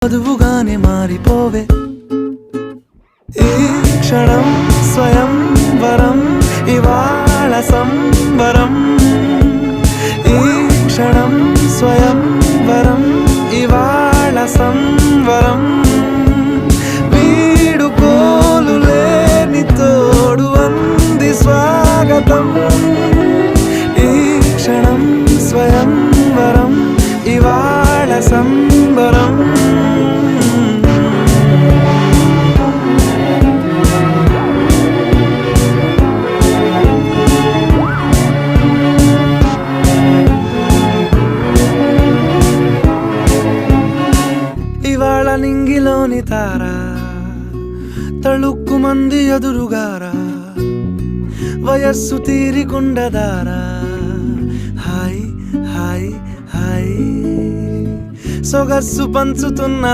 వధువుగానే మారిపోవే ఈ క్షణం స్వయం వరం ఇవాళ సంబరం ఈ క్షణం స్వయం వరం ఇవాళ సంవరం వీడుకోలు లేని తోడు అంది స్వాగతం ఈ క్షణం స్వయం వరం ఇవాళ సంబరం ఇవాళ నింగిలోని తారా తళుక్కు మంది ఎదురుగారా వయస్సు తీరికుండదారా హాయ్ హాయ్ హాయ్ సొగస్సు పంచుతున్న